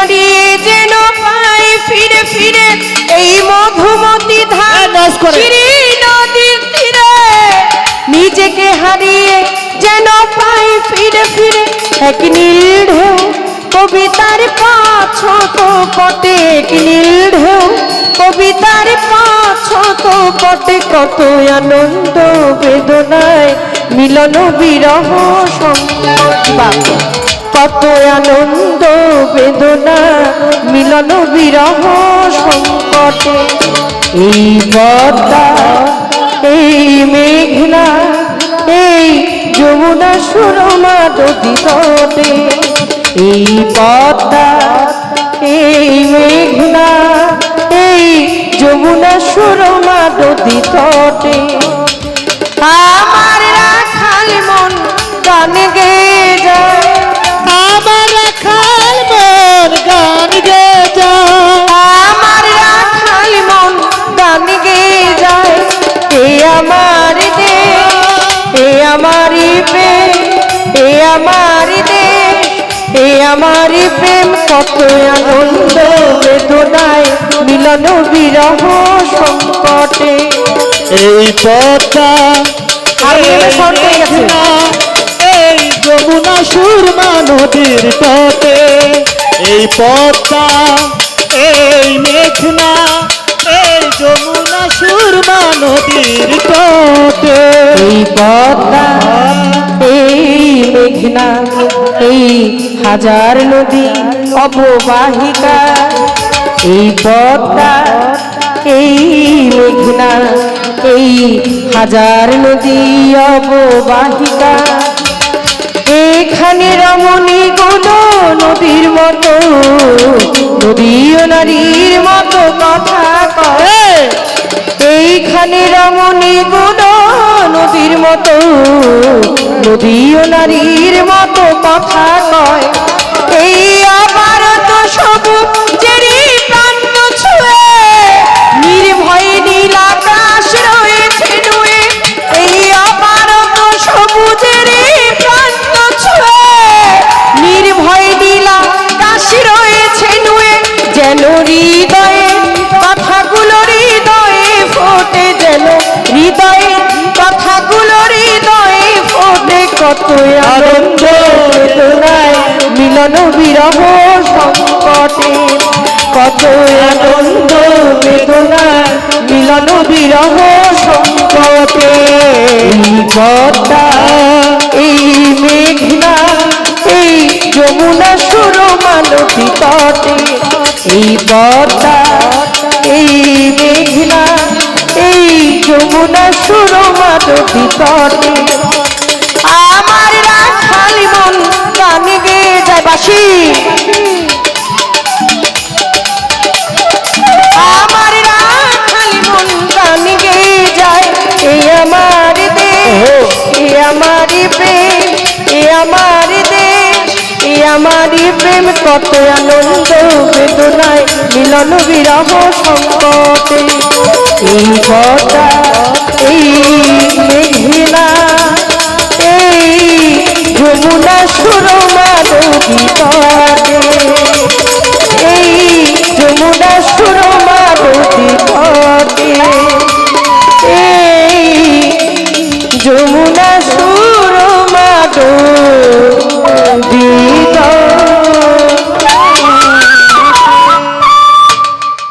হারিয়ে যেন পাই ফিরে ফিরে এই মধুমতি ধান শ্রী নদীর তীরে। নিজেকে হারিয়ে যেন পাই ফিরে ফিরে এক নীল ঢেউ কবিতার পাছত পটে, এক নীল ঢেউ কবিতার পাছত পটে। কত আনন্দ বেদনায় মিলন বিরহ সংবাদ, কত আনন্দ বেদনা মিলন বিরহ সংকটে। এই পদ্মা এই মেঘনা এই যমুনা সুরমা নদী তটে, এই পদ্মা এই মেঘনা এই যমুনা সুরমা নদী তটে। আমার রাখাল মন গান গেয়ে যায়, আমার রাখাল মন গান গেয়ে যায়, আমার রাখাল মন গান গেয়ে যায়। এ আমার দেশ এ আমারি প্রেম, এ আমারি দেশ এ আমারি প্রেম। কত আনন্দ বেদনায় মিলন বিরহ সংকটে। এই পদ্মা এই যমুনা সুরমা নদীর তটে, এই পদ্মা এই মেঘনা এই যমুনা সুরমা নদীর তটে। এই পদ্মা এই মেঘনা এই হাজার নদী অববাহিকা, এই পদ্মা এই মেঘনা এই হাজার নদী অববাহিকা। এখানে রমণী গুলো নদীর মতো, নদী ও নারীর মতো কথা কয়। এইখানে রমণী গুলো নদীর মতো, নদী ও নারীর মতো কথা কয়। এই আবার তো সবুজেরই প্রান্ত ছুঁয়ে নির্ভয়ে নীল আকাশ রয়েছে নুয়ে। এই আবার তো সবুজেরই প্রান্ত ছুঁয়ে নির্ভয়ে নীল আকাশ রয়েছে নুয়ে। যেন হৃদয়ে কথাগুলো হৃদয়ে ফোটে, যেন হৃদয়ে কথাগুলো হৃদয়ে ফোটে। কত আনন্দ বেদনায় মিলন বিরহ সংকটে, কত আনন্দ বেদনায় মিলন বিরহ সংকটে। এই পদ্মা এই মেঘনা এই যমুনা সুরমা নদী তটে, এই পদ্মা এই মেঘনা এই যমুনা সুরমা নদী তটে। আমার রাখাল মন গান গেয়ে যায় বাসি, আমার রাখাল মন গান গেয়ে যায়। এই আমার দেশ এ আমারি প্রেম, এ আমার দেশ এ আমারি প্রেম। কত আনন্দ বেদনায় মিলন বিরহ সংকটে। এই পদ্মা এই মেঘনা এই যমুনা সুরমা নদী তটে।